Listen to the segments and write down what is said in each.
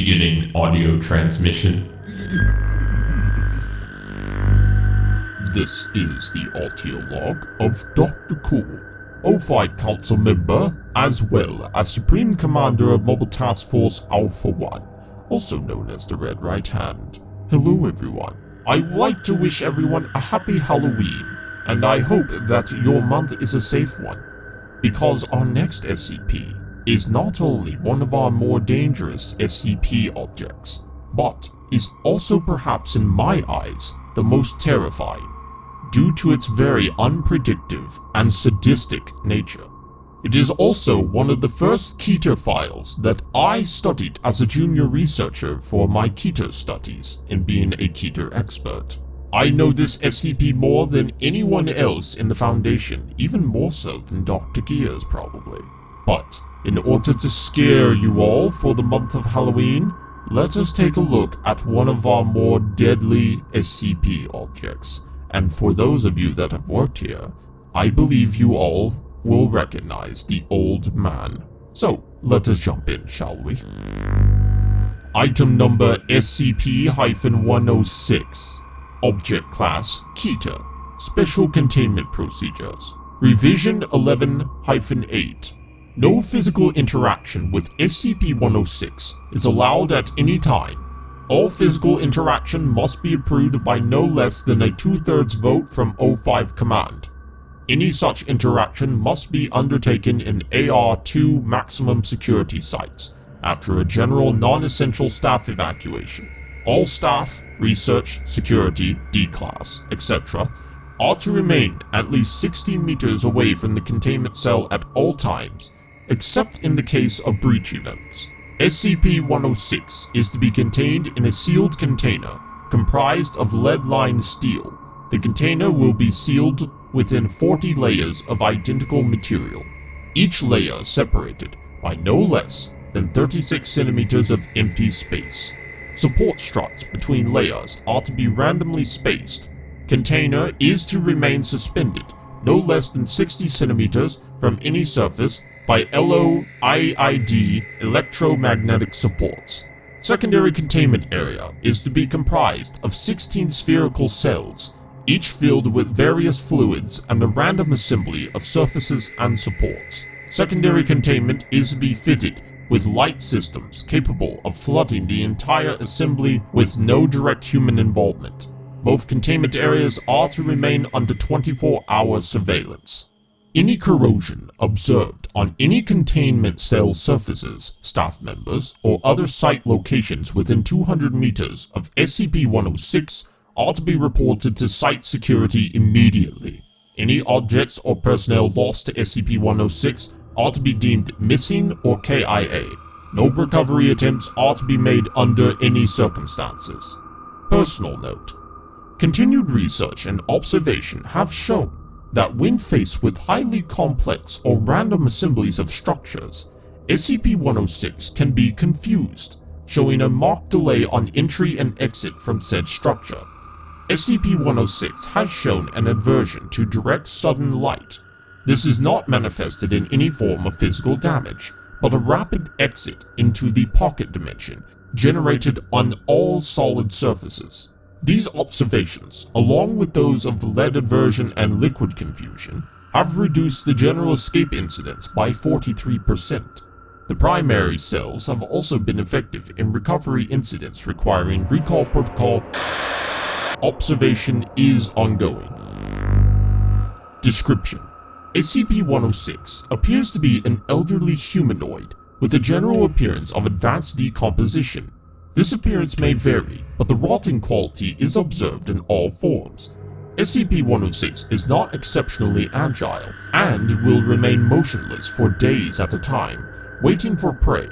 Beginning audio transmission. This is the audio log of Dr. Cool, 05 Council member, as well as Supreme Commander of Mobile Task Force Alpha 1, also known as the Red Right Hand. Hello everyone. I'd like to wish everyone a happy Halloween, and I hope that your month is a safe one, because our next SCP is not only one of our more dangerous SCP objects, but is also perhaps in my eyes the most terrifying, due to its very unpredictable and sadistic nature. It is also one of the first Keter files that I studied as a junior researcher for my Keter studies in being a Keter expert. I know this SCP more than anyone else in the Foundation, even more so than Dr. Gears probably. But in order to scare you all for the month of Halloween, let us take a look at one of our more deadly SCP objects. And for those of you that have worked here, I believe you all will recognize the old man. So, let us jump in, shall we? Item number SCP-106. Object Class Keter. Special Containment Procedures. Revision 11-8. No physical interaction with SCP-106 is allowed at any time. All physical interaction must be approved by no less than a 2/3 vote from O5 Command. Any such interaction must be undertaken in AR-2 maximum security sites after a general non-essential staff evacuation. All staff, research, security, D-Class, etc. are to remain at least 60 meters away from the containment cell at all times, except in the case of breach events. SCP-106 is to be contained in a sealed container comprised of lead-lined steel. The container will be sealed within 40 layers of identical material, each layer separated by no less than 36 centimeters of empty space. Support struts between layers are to be randomly spaced. Container is to remain suspended no less than 60 centimeters from any surface by LOIID electromagnetic supports. Secondary containment area is to be comprised of 16 spherical cells, each filled with various fluids and a random assembly of surfaces and supports. Secondary containment is to be fitted with light systems capable of flooding the entire assembly with no direct human involvement. Both containment areas are to remain under 24-hour surveillance. Any corrosion observed on any containment cell surfaces, staff members, or other site locations within 200 meters of SCP-106 are to be reported to site security immediately. Any objects or personnel lost to SCP-106 are to be deemed missing or KIA. No recovery attempts are to be made under any circumstances. Personal note: continued research and observation have shown that when faced with highly complex or random assemblies of structures, SCP-106 can be confused, showing a marked delay on entry and exit from said structure. SCP-106 has shown an aversion to direct sudden light. This is not manifested in any form of physical damage, but a rapid exit into the pocket dimension generated on all solid surfaces. These observations, along with those of lead aversion and liquid confusion, have reduced the general escape incidence by 43%. The primary cells have also been effective in recovery incidents requiring recall protocol. Observation is ongoing. Description: SCP-106 appears to be an elderly humanoid with a general appearance of advanced decomposition. This appearance may vary, but the rotting quality is observed in all forms. SCP-106 is not exceptionally agile and will remain motionless for days at a time, waiting for prey.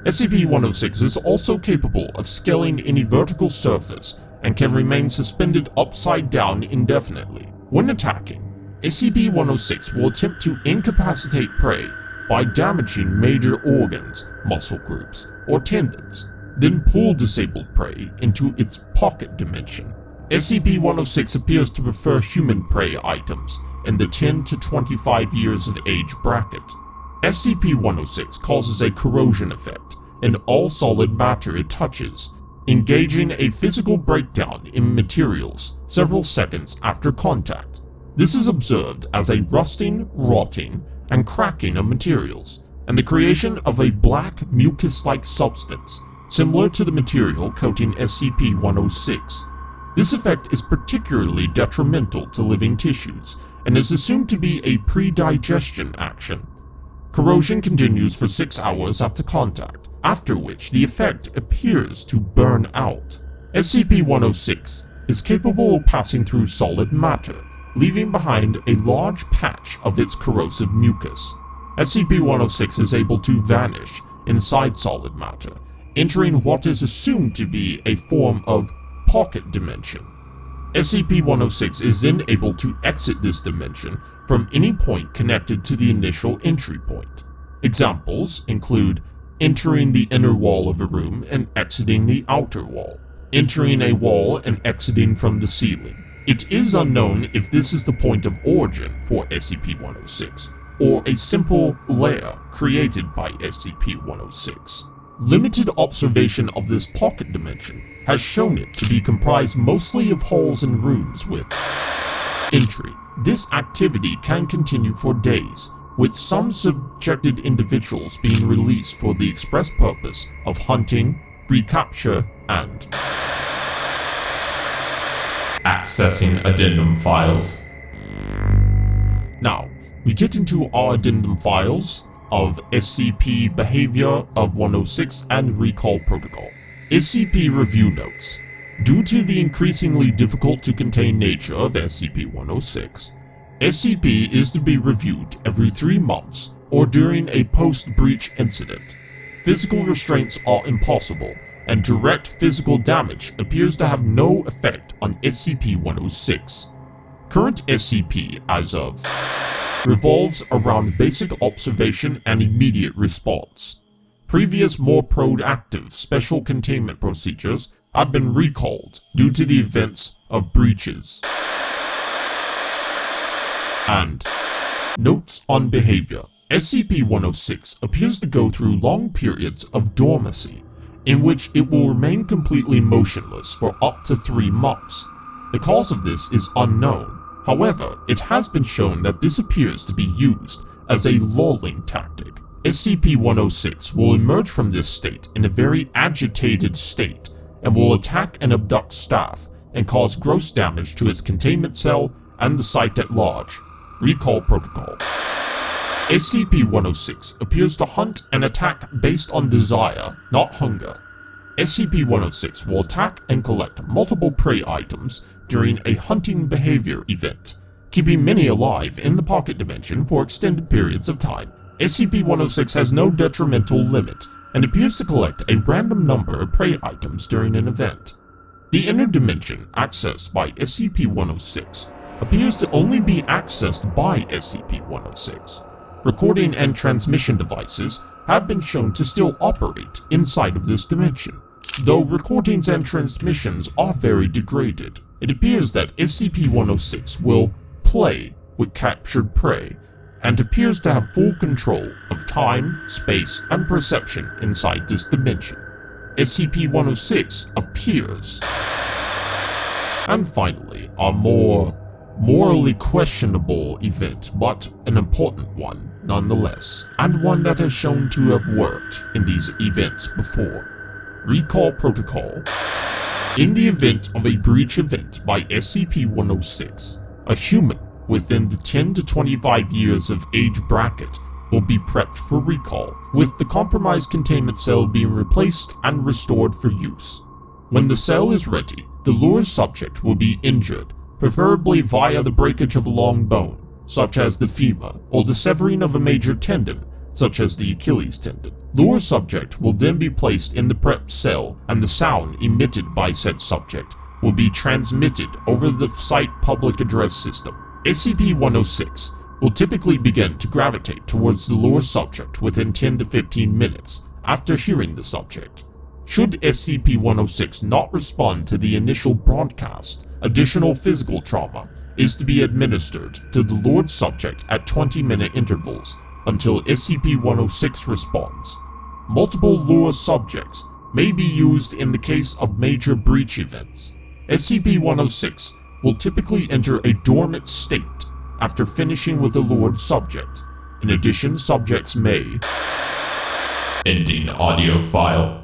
SCP-106 is also capable of scaling any vertical surface and can remain suspended upside down indefinitely. When attacking, SCP-106 will attempt to incapacitate prey by damaging major organs, muscle groups, or tendons, then pull disabled prey into its pocket dimension. SCP-106 appears to prefer human prey items in the 10 to 25 years of age bracket. SCP-106 causes a corrosion effect in all solid matter it touches, engaging a physical breakdown in materials several seconds after contact. This is observed as a rusting, rotting, and cracking of materials, and the creation of a black mucus-like substance, similar to the material coating SCP-106. This effect is particularly detrimental to living tissues, and is assumed to be a pre-digestion action. Corrosion continues for 6 hours after contact, after which the effect appears to burn out. SCP-106 is capable of passing through solid matter, leaving behind a large patch of its corrosive mucus. SCP-106 is able to vanish inside solid matter, entering what is assumed to be a form of pocket dimension. SCP-106 is then able to exit this dimension from any point connected to the initial entry point. Examples include entering the inner wall of a room and exiting the outer wall, entering a wall and exiting from the ceiling. It is unknown if this is the point of origin for SCP-106, or a simple lair created by SCP-106. Limited observation of this pocket dimension has shown it to be comprised mostly of halls and rooms with entry. This activity can continue for days, with some subjected individuals being released for the express purpose of hunting, recapture, and accessing addendum files. Now, we get into our addendum files of SCP Behavior of 106 and Recall Protocol. SCP Review Notes. Due to the increasingly difficult to contain nature of SCP-106, SCP is to be reviewed every 3 months or during a post-breach incident. Physical restraints are impossible, and direct physical damage appears to have no effect on SCP-106. Current SCP as of revolves around basic observation and immediate response. Previous more proactive special containment procedures have been recalled due to the events of breaches. And notes on behavior. SCP-106 appears to go through long periods of dormancy, in which it will remain completely motionless for up to 3 months. The cause of this is unknown. However, it has been shown that this appears to be used as a lulling tactic. SCP-106 will emerge from this state in a very agitated state, and will attack and abduct staff, and cause gross damage to its containment cell and the site at large. Recall Protocol. SCP-106 appears to hunt and attack based on desire, not hunger. SCP-106 will attack and collect multiple prey items during a hunting behavior event, keeping many alive in the pocket dimension for extended periods of time. SCP-106 has no detrimental limit, and appears to collect a random number of prey items during an event. The inner dimension accessed by SCP-106 appears to only be accessed by SCP-106. Recording and transmission devices have been shown to still operate inside of this dimension. Though recordings and transmissions are very degraded, it appears that SCP-106 will play with captured prey, and appears to have full control of time, space, and perception inside this dimension. SCP-106 appears. And finally, a more morally questionable event, but an important one nonetheless, and one that has shown to have worked in these events before. Recall Protocol. In the event of a breach event by SCP-106, a human within the 10 to 25 years of age bracket will be prepped for recall, with the compromised containment cell being replaced and restored for use. When the cell is ready, the lure subject will be injured, preferably via the breakage of a long bone, such as the femur, or the severing of a major tendon, such as the Achilles tendon. Lure subject will then be placed in the prepped cell, and the sound emitted by said subject will be transmitted over the site public address system. SCP-106 will typically begin to gravitate towards the lure subject within 10 to 15 minutes after hearing the subject. Should SCP-106 not respond to the initial broadcast, additional physical trauma is to be administered to the lured subject at 20-minute intervals until SCP-106 responds. Multiple lure subjects may be used in the case of major breach events. SCP-106 will typically enter a dormant state after finishing with a lured subject. In addition, subjects may... Ending audio file.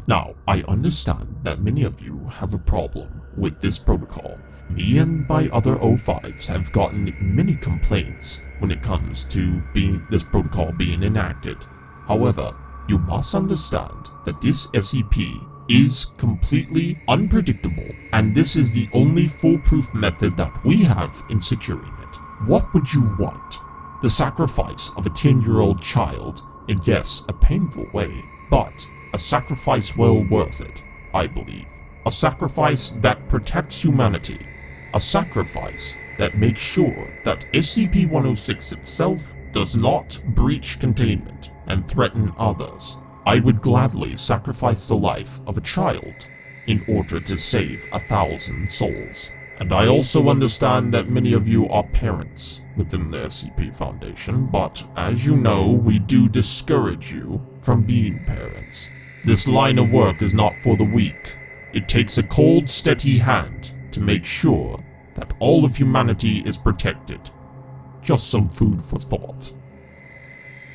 Now, I understand that many of you have a problem with this protocol. Me and my other O5s have gotten many complaints when it comes to this protocol being enacted. However, you must understand that this SCP is completely unpredictable, and this is the only foolproof method that we have in securing it. What would you want? The sacrifice of a 10-year-old child, in yes, a painful way, but a sacrifice well worth it, I believe. A sacrifice that protects humanity. A sacrifice that makes sure that SCP-106 itself does not breach containment and threaten others. I would gladly sacrifice the life of a child in order to save 1,000 souls. And I also understand that many of you are parents within the SCP Foundation, but as you know, we do discourage you from being parents. This line of work is not for the weak. It takes a cold, steady hand to make sure that all of humanity is protected. Just some food for thought.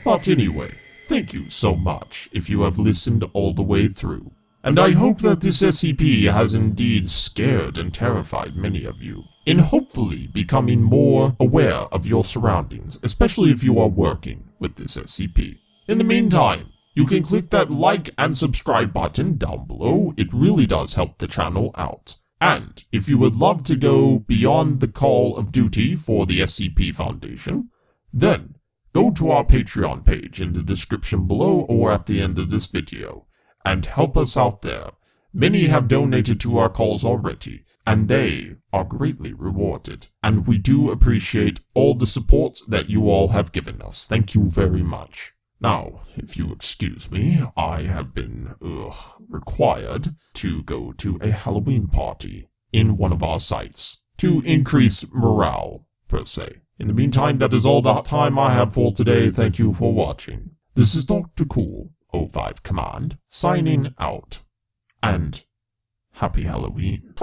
But anyway, thank you so much if you have listened all the way through. And I hope that this SCP has indeed scared and terrified many of you, in hopefully becoming more aware of your surroundings, especially if you are working with this SCP. In the meantime, you can click that like and subscribe button down below. It really does help the channel out. And if you would love to go beyond the call of duty for the SCP Foundation, then go to our Patreon page in the description below or at the end of this video, and help us out there. Many have donated to our cause already, and they are greatly rewarded. And we do appreciate all the support that you all have given us. Thank you very much. Now, if you excuse me, I have been required to go to a Halloween party in one of our sites to increase morale, per se. In the meantime, that is all the time I have for today. Thank you for watching. This is Dr. Cool, O5 Command, signing out. And happy Halloween.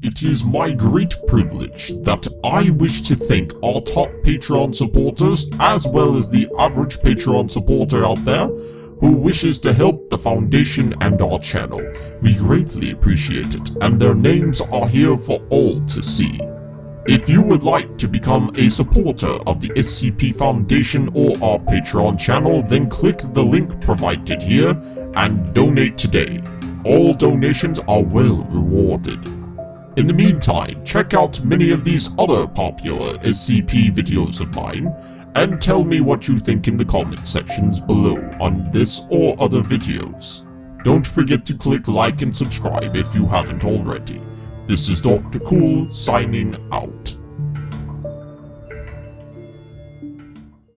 It is my great privilege that I wish to thank our top Patreon supporters, as well as the average Patreon supporter out there, who wishes to help the Foundation and our channel. We greatly appreciate it, and their names are here for all to see. If you would like to become a supporter of the SCP Foundation or our Patreon channel, then click the link provided here and donate today. All donations are well rewarded. In the meantime, check out many of these other popular SCP videos of mine, and tell me what you think in the comment sections below on this or other videos. Don't forget to click like and subscribe if you haven't already. This is Dr. Cool, signing out.